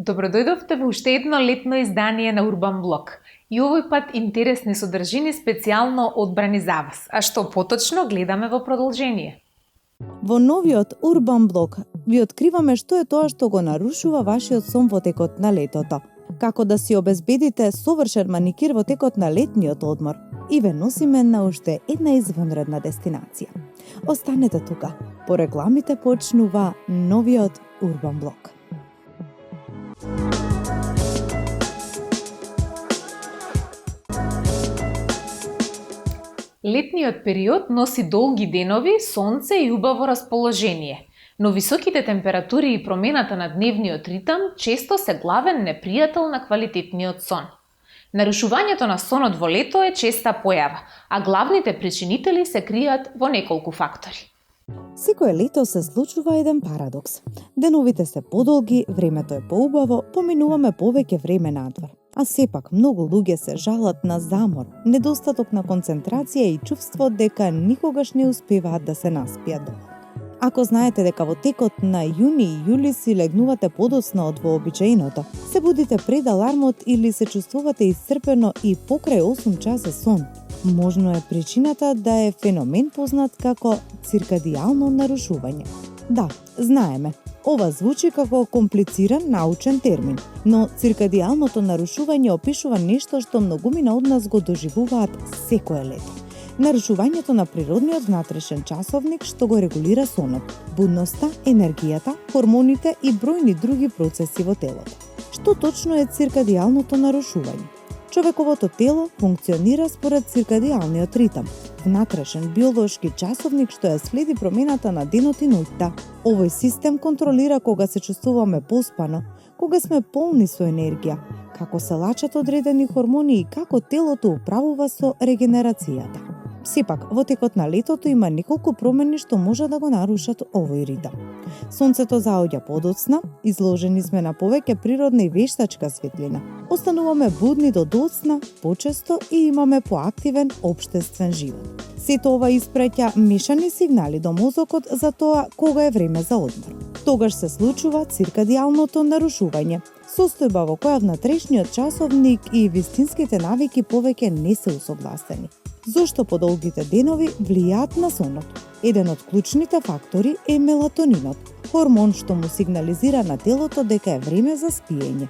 Добродојдовте во уште едно летно издание на Урбан Блок. И овој пат интересни содржини специјално одбрани за вас. А што поточно гледаме во продолжение? Во новиот Урбан Блок ви откриваме што е тоа што го нарушува вашиот сон во текот на летото. Како да си обезбедите совршен маникир во текот на летниот одмор и ве носиме на уште една извонредна дестинација. Останете тука. По рекламите почнува новиот Урбан Блок. Летниот период носи долги денови, сонце и убаво расположение, но високите температури и промената на дневниот ритам често се главен непријател на квалитетниот сон. Нарушувањето на сонот во лето е честа појава, а главните причинители се кријат во неколку фактори. Секое лето се случува еден парадокс. Деновите се подолги, времето е поубаво, поминуваме повеќе време надвор. А сепак многу луѓе се жалат на замор, недостаток на концентрација и чувство дека никогаш не успеваат да се наспијат доволно. Ако знаете дека во текот на јуни и јули си легнувате подоцна од вообичаеното, се будите пред алармот или се чувствувате исцрпено и покрај 8 часа сон, можно е причината да е феномен познат како циркадијално нарушување. Да, знаеме, ова звучи како комплициран научен термин, но циркадијалното нарушување опишува нешто што многумина од нас го доживуваат секое лето. Нарушувањето на природниот внатрешен часовник што го регулира сонот, будноста, енергијата, хормоните и бројни други процеси во телото. Што точно е циркадијалното нарушување? Човековото тело функционира според циркадијалниот ритам, внатрешен биолошки часовник што ја следи промената на денот и ноќта. Овој систем контролира кога се чувствуваме поспано, кога сме полни со енергија, како се лачат одредени хормони и како телото управува со регенерацијата. Сепак, во текот на летото има неколку промени што може да го нарушат овој ритам. Сонцето заоѓа подоцна, изложени сме на повеќе природна и вештачка светлина. Остануваме будни до доцна, почесто и имаме поактивен општествен живот. Сето ова испраќа мешани сигнали до мозокот за тоа кога е време за одмор. Тогаш се случува циркадијалното нарушување, состојба во која внатрешниот часовник и вистинските навики повеќе не се усогласени. Зошто подолгите денови влијаат на сонот? Еден од клучните фактори е мелатонинот, хормон што му сигнализира на телото дека е време за спиење.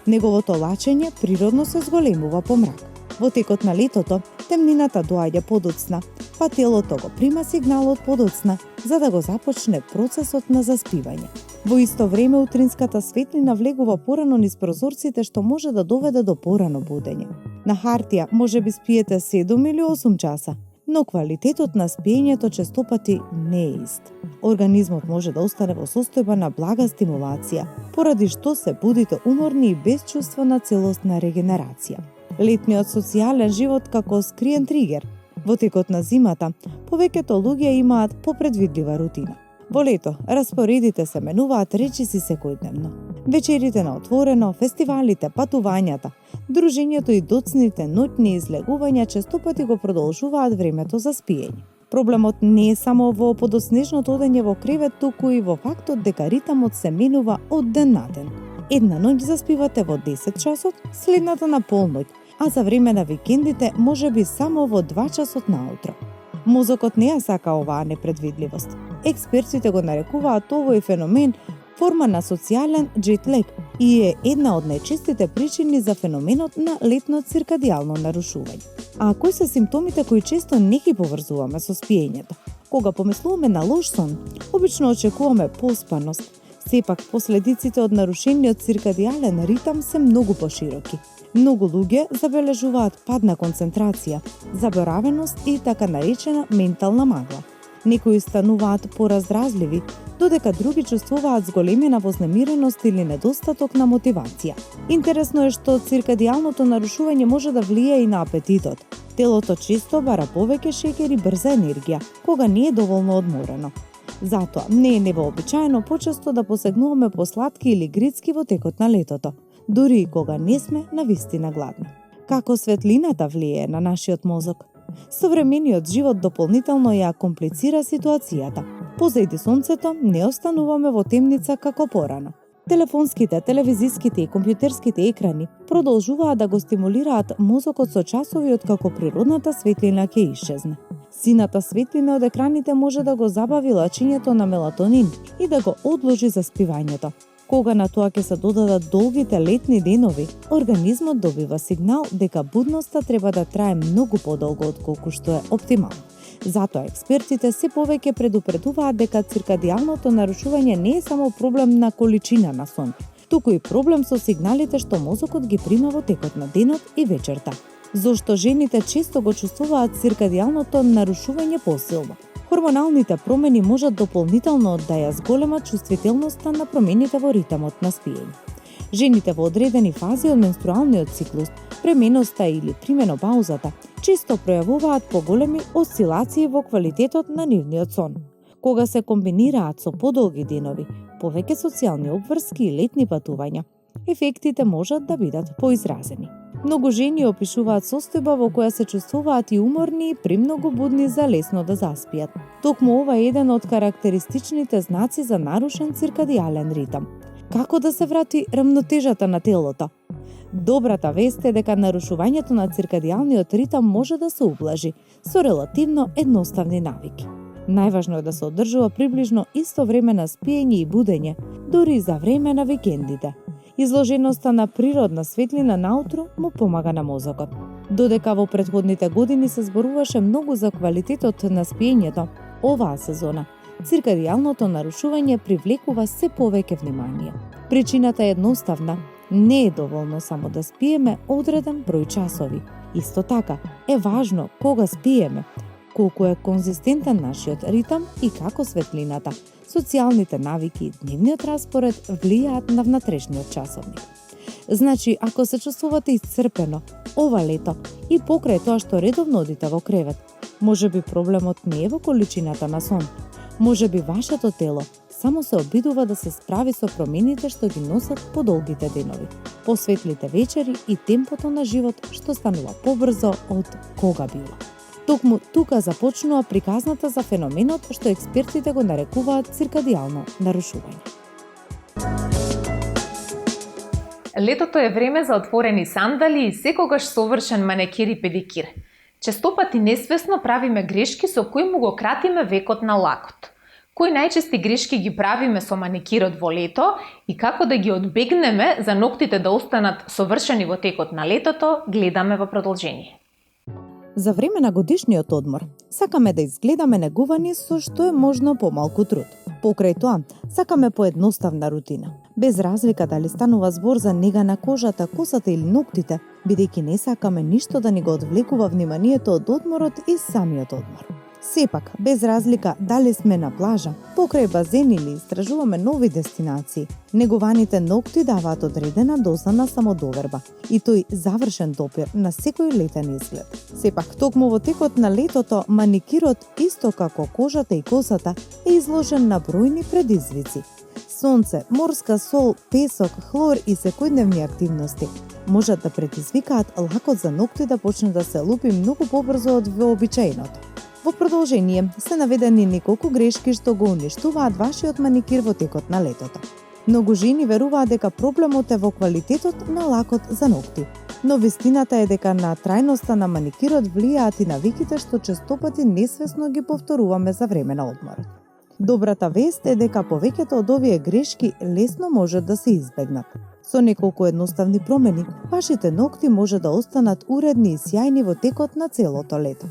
Неговото лачење природно се зголемува по мрак. Во текот на летото, темнината доаѓа подоцна, па телото го прима сигналот подоцна за да го започне процесот на заспивање. Во исто време утринската светлина влегува порано низ прозорците што може да доведе до порано будење. На хартија може би спиете 7 или 8 часа, но квалитетот на спиењето честопати не е ист. Организмот може да остане во состојба на блага стимулација, поради што се будите уморни и без чувство на целосна регенерација. Летниот социјален живот како скриен тригер. Во текот на зимата, повеќето луѓе имаат попредвидлива рутина. Во лето, распоредите се менуваат речиси секојдневно. Вечерите на отворено, фестивалите, патувањата, дружењето и доцните ноќни излегувања честопати го продолжуваат времето за спиење. Проблемот не е само во подоснежното одење во кревет, туку и во фактот дека ритамот се менува од ден на ден. Една ноќ заспивате во 10 часот, следната на полноќ, а за време на викендите може би само во 2 часот наутро. Мозокот не ја сака оваа непредвидливост. Експертите го нарекуваат овој феномен форма на социјален джетлег и е една од најчестите причини за феноменот на летно циркадијално нарушување. А кои се симптомите кои често не ги поврзуваме со спиењето? Кога помислуваме на лош сон, обично очекуваме поспаност. Сепак, последиците од нарушениот циркадијален ритам се многу пошироки. Многу луѓе забележуваат пад на концентрација, заборавеност и така наречена ментална магла. Некои стануваат пораздржливи, додека други чувствуваат зголемена вознемиреност или недостаток на мотивација. Интересно е што циркадијалното нарушување може да влијае и на апетитот. Телото често бара повеќе шеќер и брза енергија, кога не е доволно одморено. Затоа не е невообичаено почесто да посегнуваме по сладки или грицки во текот на летото, дури и кога не сме навистина гладни. Како светлината влијае на нашиот мозок? Современиот живот дополнително ја комплицира ситуацијата. Позајди сонцето не остануваме во темница како порано. Телефонските, телевизиските и компјутерските екрани продолжуваат да го стимулираат мозокот со часови откако природната светлина ќе исчезне. Сината светлина од екраните може да го забави лачењето на мелатонин и да го одложи заспивањето. Кога на тоа ќе се додадат долгите летни денови, организмот добива сигнал дека будноста треба да трае многу подолго од колку што е оптимално. Затоа експертите се повеќе предупредуваат дека циркадијалното нарушување не е само проблем на количина на сон, туку и проблем со сигналите што мозокот ги прима во текот на денот и вечерта. Зошто жените често го чувствуваат циркадијалното нарушување посилно. Хормоналните промени можат дополнително да ја зголемат чувствителноста на промените во ритмот на спиење. Жените во одредени фази од менструалниот циклус, пременоста или применопаузата, често пројавуваат поголеми осцилации во квалитетот на нивниот сон. Кога се комбинираат со подолги денови, повеќе социјални обврски и летни патувања, ефектите можат да бидат поизразени. Многу жени опишуваат состојба во која се чувствуваат и уморни и премногу будни за лесно да заспијат. Токму ова е еден од карактеристичните знаци за нарушен циркадијален ритам. Како да се врати рамнотежата на телото? Добрата вест е дека нарушувањето на циркадијалниот ритам може да се ублажи со релативно едноставни навики. Најважно е да се одржува приближно исто време на спиење и будење, дури и за време на викендите. Изложеноста на природна светлина наутро му помага на мозокот. Додека во претходните години се зборуваше многу за квалитетот на спиењето, оваа сезона циркадијалното нарушување привлекува се повеќе внимание. Причината е едноставна. Не е доволно само да спиеме одреден број часови. Исто така е важно кога спиеме, колку е конзистентен нашиот ритам и како светлината, социјалните навики и дневниот распоред влијаат на внатрешниот часовник. Значи, ако се чувствувате исцрпено ова лето и покрај тоа што редовно одите во кревет, можеби проблемот не е во количината на сон. Можеби вашето тело само се обидува да се справи со промените што ги носат подолгите денови, посветлите вечери и темпото на живот што станува побрзо од кога било. Токму тука започнува приказната за феноменот што експертите го нарекуваат циркадијално нарушување. Летото е време за отворени сандали и секогаш совршен маникир и педикир. Честопати несвесно правиме грешки со кои му го кратиме векот на лакот. Кои најчести грешки ги правиме со маникирот во лето и како да ги одбегнеме за ноктите да останат совршени во текот на летото, гледаме во продолжение. За време на годишниот одмор, сакаме да изгледаме негувани со што е можно помалку труд. Покрај тоа, сакаме поедноставна рутина. Без разлика дали станува збор за нега на кожата, косата или ноктите, бидејќи не сакаме ништо да ни го одвлекува вниманието од одморот и самиот одмор. Сепак, без разлика дали сме на плажа, покрај базен или истражуваме нови дестинации, негуваните ногти даваат одредена доза на самодоверба и тој завршен допир на секој летен изглед. Сепак, токму во текот на летото, маникирот, исто како кожата и косата, е изложен на бројни предизвици. Сонце, морска сол, песок, хлор и секојдневни активности можат да предизвикаат лакот за ногти да почне да се лупи многу побрзо од вообичаеното. Во продолжение се наведени неколку грешки што го уништуваат вашиот маникир во текот на летото. Многу жени веруваат дека проблемот е во квалитетот на лакот за ногти, но вистината е дека на трајноста на маникирот влијаат и навиките што честопати несвесно ги повторуваме за време на одморот. Добрата вест е дека повеќето од овие грешки лесно можат да се избегнат. Со неколку едноставни промени, вашите ногти може да останат уредни и сјајни во текот на целото лето.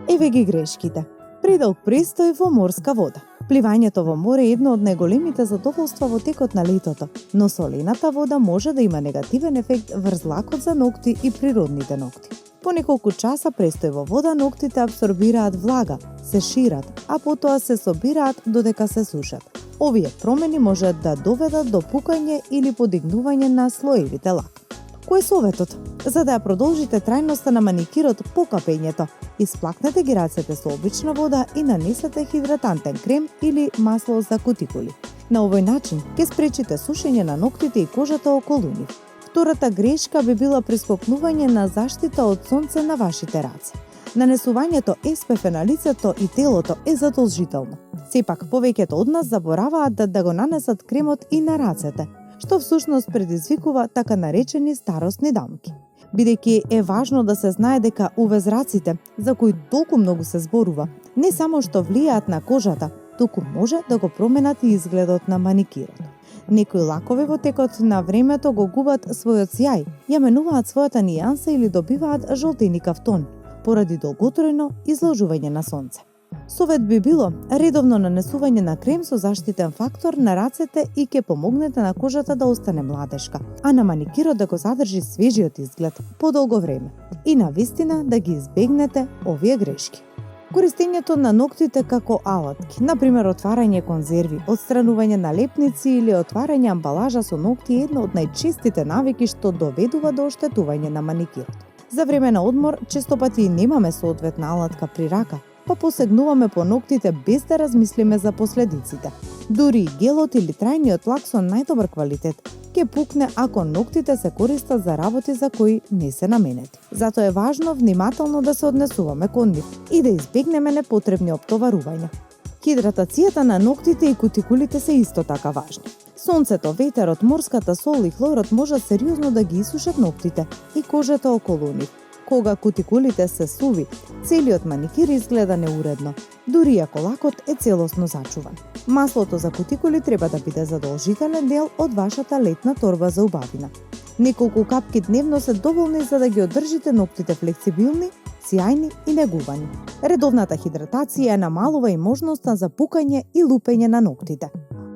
Еве ги грешките. Предолг престој во морска вода. Пливањето во море е едно од најголемите задоволства во текот на летото, но солената вода може да има негативен ефект врз лакот за ногти и природните ногти. По неколку часа престој во вода ноктите абсорбираат влага, се шират, а потоа се собираат додека се сушат. Овие промени можат да доведат до пукање или подигнување на слоевите лак. Кој е советот? За да ја продолжите трајноста на маникирот по капењето, исплакнете ги рацете со обична вода и нанесете хидратантен крем или масло за кутикули. На овој начин ќе спречите сушење на ноктите и кожата околу нив. Втората грешка би била прискокнување на заштита од сонце на вашите раце. Нанесувањето SPF на лицето и телото е задолжително. Сепак, повеќето од нас забораваат да го нанесат кремот и на рацете, што всушност предизвикува така наречени старосни дамки. Бидејќи е важно да се знае дека увезраците, за кои толку многу се зборува, не само што влијаат на кожата, туку може да го променат и изгледот на маникирот. Некои лакови во текот на времето го губат својот сјај, ја менуваат својата нијанса или добиваат жолтеникав тон, поради долготројно изложување на сонце. Совет би било редовно нанесување на крем со заштитен фактор на рацете и ќе помогнете на кожата да остане младешка, а на маникирот да го задржи свежиот изглед подолго време. И навистина да ги избегнете овие грешки. Користењето на ноктите како алатки, например отварање конзерви, отстранување на лепници или отварање амбалажа со нокти е едно од најчестите навики што доведува до оштетување на маникирот. За време на одмор често пати немаме соодветна алатка при рака, па посегнуваме по ноктите без да размислиме за последиците. Дури и гелот или трајниот лак со најдобар квалитет ќе пукне ако ноктите се користат за работи за кои не се наменети. Затоа е важно внимателно да се однесуваме кон нив и да избегнеме непотребни оптоварувања. Хидратацијата на ноктите и кутикулите се исто така важни. Сонцето, ветерот, морската сол и хлорот можат сериозно да ги исушат ноктите и кожата околу нив. Кога кутикулите се суви, целиот маникир изгледа неуредно, дури ако лакот е целосно зачуван. Маслото за кутикули треба да биде задолжителен дел од вашата летна торба за убавина. Неколку капки дневно се доволни за да ги одржите ноктите флексибилни, сјајни и негувани. Редовната хидратација намалува и можноста за пукање и лупење на ноктите.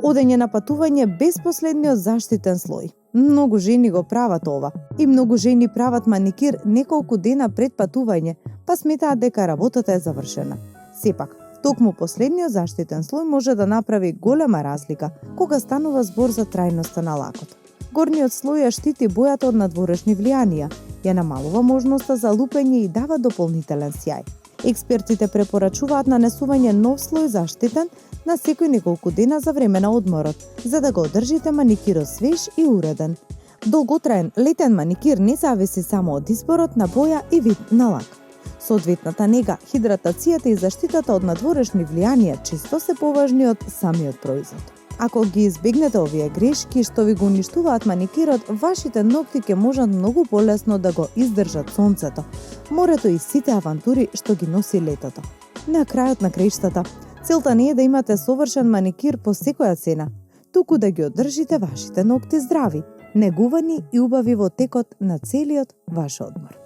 Одење на патување без последниот заштитен слој. Многу жени го прават ова и многу жени прават маникир неколку дена пред патување, па сметаат дека работата е завршена. Сепак, токму последниот заштитен слој може да направи голема разлика кога станува збор за трајноста на лакот. Горниот слој ја штити бојата од надворешни влијанија, ја намалува можноста за лупење и дава дополнителен сјај. Експертите препорачуваат нанесување нов слој заштитен на секој неколку дена за време на одморот, за да го одржите маникирот свеж и уреден. Долготраен летен маникир не зависи само од изборот на боја и вид на лак. Соодветната нега, хидратацијата и заштитата од надворешни влијанија често се поважни од самиот производ. Ако ги избегнете овие грешки што ви го уништуваат маникирот, вашите ногти ќе можат многу полесно да го издржат сонцето, морето и сите авантури што ги носи летото. На крајот на краиштата, целта не е да имате совршен маникир по секоја цена, туку да ги одржите вашите ногти здрави, негувани и убави во текот на целиот ваш одмор.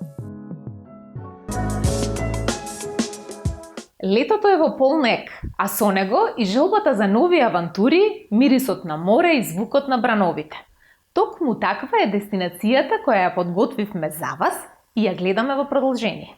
Летото е во полнек, а со него и желбата за нови авантури, мирисот на море и звукот на брановите. Токму таква е дестинацијата која ја подготвивме за вас и ја гледаме во продолжение.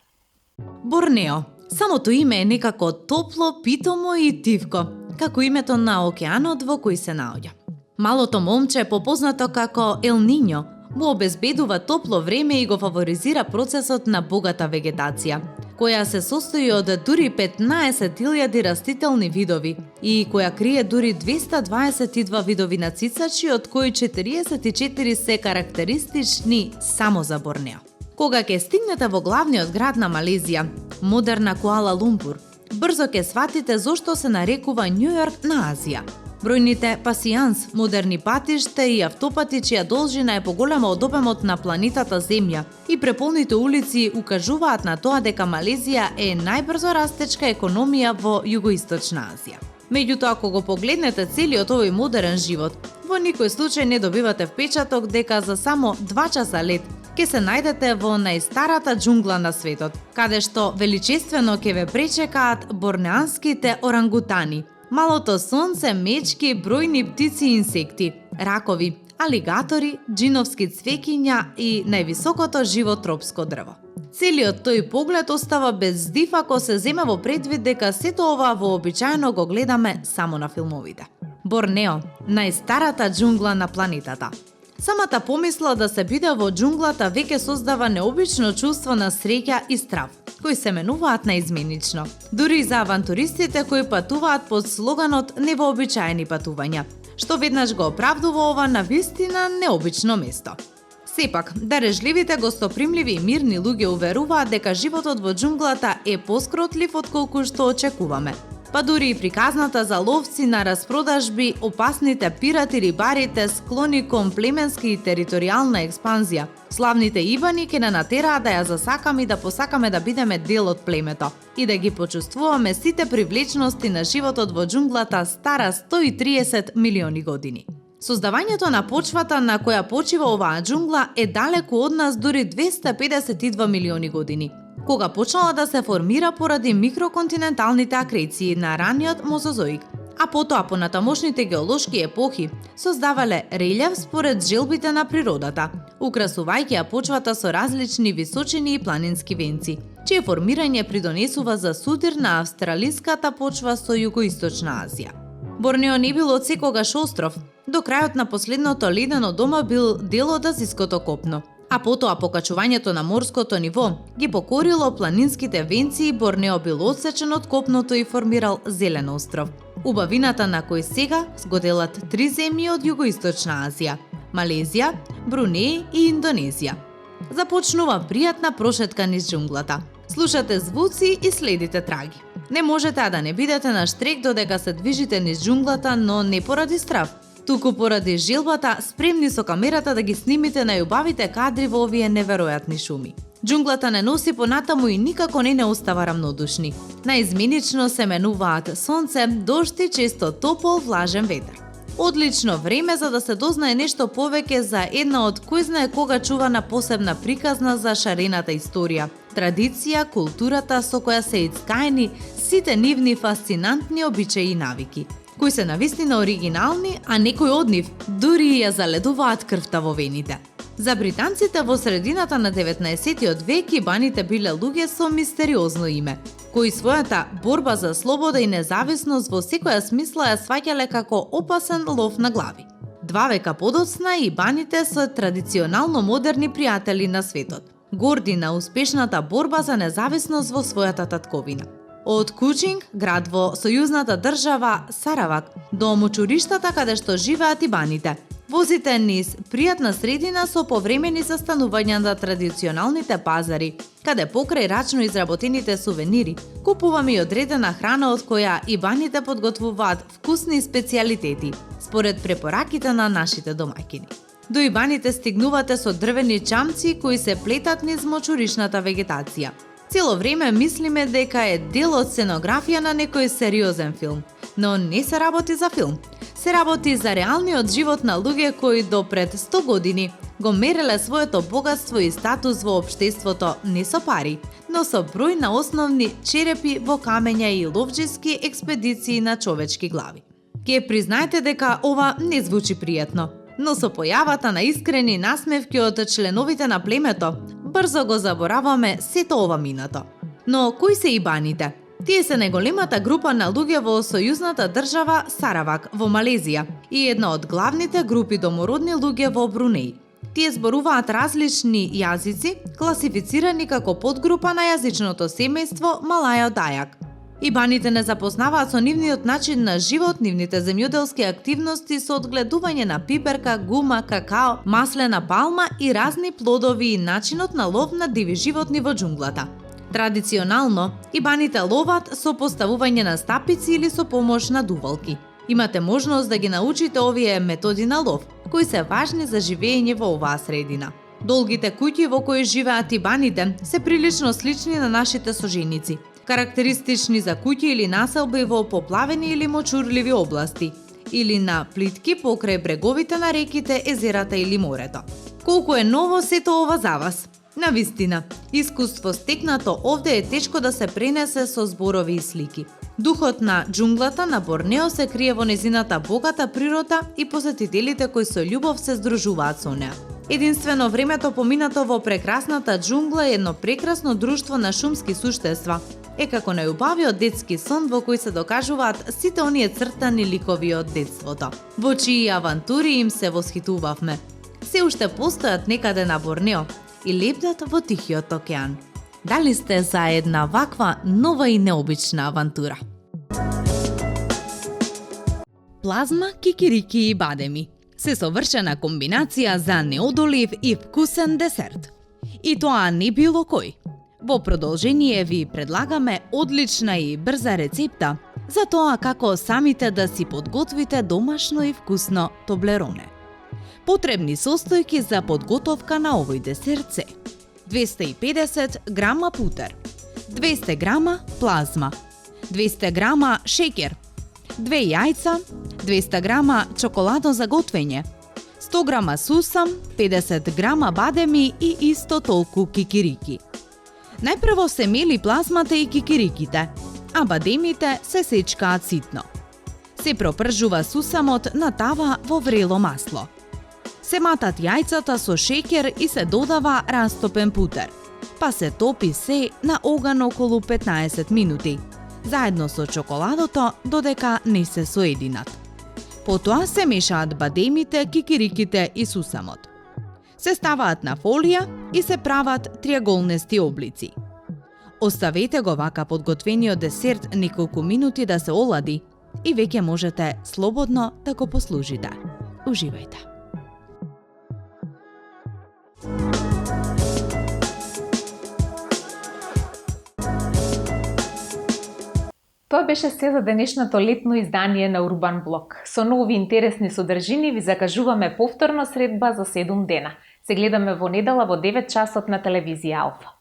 Борнео. Самото име е некако топло, питомо и тивко, како името на океанот во кој се наоѓа. Малото момче, попознато како Ел Нињо, му обезбедува топло време и го фаворизира процесот на богата вегетација, која се состои од дури 15.000 растителни видови и која крие дури 222 видови на цицачи, од кои 44 се карактеристични само за Борнео. Кога ќе стигнете во главниот град на Малезија, модерна Куала Лумпур, брзо ќе сватите зошто се нарекува Њу Јорк на Азија. Бројните пасијанс, модерни патишта и автопати чија должина е поголема од обемот на планетата Земја и преполните улици укажуваат на тоа дека Малезија е најбрзо растечка економија во Југоисточна Азија. Меѓутоа, ако го погледнете целиот овој модерен живот, во никој случај не добивате впечаток дека за само 2 часа лет ќе се најдете во најстарата џунгла на светот, каде што величествено ќе ве пречекаат борнеанските орангутани, малото сонце, мечки, бројни птици и инсекти, ракови, алигатори, џиновски цвеќиња и највисокото живо тропско дрво. Целиот тој поглед остава без здив ако се земе во предвид дека сето ова вообичаено го гледаме само на филмовите. Борнео, најстарата џунгла на планетата. Самата помисла да се биде во џунглата веќе создава необично чувство на среќа и страв, кои се менуваат наизменично. Дури и за авантуристите кои патуваат под слоганот невообичаени патувања, што веднаш го оправдува ова навистина необично место. Сепак, дарежливите, гостопримливи и мирни луѓе уверуваат дека животот во џунглата е поскротлив отколку што очекуваме. па дури и приказната за ловци на распродажби, опасните пирати рибарите склони кон племенска и територијална експанзија. Славните ибани ќе не натераат да ја засакаме и да посакаме да бидеме дел од племето и да ги почувствуваме сите привлечности на животот во џунглата стара 130 милиони години. Создавањето на почвата на која почива оваа џунгла е далеку од нас дури 252 милиони години, кога почнала да се формира поради микроконтиненталните акреции на раниот мозозоик, а потоа по натамошните геолошки епохи создавале релјеф според желбите на природата, украсувајќи ја почвата со различни височини и планински венци, чие формирање придонесува за судир на австралиската почва со југоисточна Азија. Борнео не бил од секогаш остров, до крајот на последното ледено дома бил дел од азиското копно, а потоа покачувањето на морското ниво ги покорило планинските венци и Борнео бил одсечен од копното и формирал зелен остров, убавината на кој сега го делат 3 земји од југоисточна Азија – Малезија, Брунеј и Индонезија. Започнува пријатна прошетка низ џунглата. Слушате звуци и следите траги. Не можете да не бидете на штрек додека се движите низ џунглата, но не поради страв, туку поради желбата, спремни со камерата да ги снимите најубавите кадри во овие неверојатни шуми. Џунглата не носи понатаму и никако не остава рамнодушни. Наизменично се менуваат сонце, дожд и често топол влажен ветер. Одлично време за да се дознае нешто повеќе за една од кој знае кога чувана посебна приказна за шарената историја, традиција, културата со која се ицкаени сите нивни фасцинантни обичаи и навики, кои се навистина оригинални, а некои од нив дури ја заледуваат крвта во вените. За британците во средината на 19 век ибаните биле луѓе со мистериозно име, кои својата борба за слобода и независност во секоја смисла ја сваќале како опасен лов на глави. 2 века подоцна ибаните се традиционално модерни пријатели на светот, горди на успешната борба за независност во својата татковина. Од Кучинг, град во сојузната држава Саравак, до мочуриштата каде што живеат ибаните, возите низ пријатна средина со повремени застанувања на традиционалните пазари, каде покрај рачно изработените сувенири, купуваме и одредена храна од која ибаните подготвуваат вкусни специјалитети, според препораките на нашите домаќини. До ибаните стигнувате со дрвени чамци кои се плетат низ мочуришната вегетација. Цело време мислиме дека е дел од сценографија на некој сериозен филм, но не се работи за филм. Се работи за реалниот живот на луѓе кои до пред 100 години го мереле своето богатство и статус во општеството не со пари, но со број на основни черепи во камења и ловџиски експедиции на човечки глави. Ке признаете дека ова не звучи пријатно, но со појавата на искрени насмевки од членовите на племето, брзо го забораваме сето ова минато. Но кои се ибаните? Тие се најголемата група на луѓе во сојузната држава Саравак во Малезија и една од главните групи домородни луѓе во Брунеј. Тие зборуваат различни јазици, класифицирани како подгрупа на јазичното семејство Малајо-Дајак. Ибаните не запознаваат со нивниот начин на живот, нивните земјоделски активности со одгледување на пиперка, гума, какао, маслена палма и разни плодови и начинот на лов на диви животни во џунглата. Традиционално, ибаните ловат со поставување на стапици или со помош на дувалки. Имате можност да ги научите овие методи на лов, кои се важни за живење во оваа средина. Долгите куќи во кои живеат ибаните се прилично слични на нашите соженици, карактеристични за куќи или населби во поплавени или мочурливи области, или на плитки покрај бреговите на реките, езерата или морето. Колку е ново сето ова за вас? Навистина, искуство стекнато овде е тешко да се пренесе со зборови и слики. Духот на џунглата на Борнео се крие во незината богата природа и посетителите кои со љубов се здружуваат со неа. Единствено времето поминато во прекрасната џунгла е едно прекрасно друштво на шумски суштества, е како најубавиот детски сон во кој се докажуваат сите оние цртани ликови од детството, во чии авантури им се восхитувавме. Се уште постојат некаде на Борнео и лебдат во Тихиот океан. Дали сте за една ваква нова и необична авантура? Плазма, кикирики и бадеми се совршена комбинација за неодолив и вкусен десерт. И тоа не било кој. Во продолжение ви предлагаме одлична и брза рецепта за тоа како самите да си подготвите домашно и вкусно тоблероне. Потребни состојки за подготовка на овој десерт се 250 грама путер, 200 грама плазма, 200 грама шеќер, 2 јајца, 200 грама чоколадо за готвење, 100 грама сусам, 50 грама бадеми и исто толку кикирики. Најпрво се мели плазмата и кикириките, а бадемите се сечкаат ситно. Се пропржува сусамот на тава во врело масло. Се матат јајцата со шеќер и се додава растопен путер, па се топи се на оган околу 15 минути, заедно со чоколадото додека не се соединат. Потоа се мешаат бадемите, кикириките и сусамот. Се ставаат на фолија и се прават триаголнести облици. Оставете го вака подготвениот десерт неколку минути да се олади и веќе можете слободно да го послужите. Уживајте! Тоа беше се за денешното летно издание на Урбан Блок. Со нови интересни содржини ви закажуваме повторно средба за 7 дена. Се гледаме во недела во 9 часот на телевизија Алфа.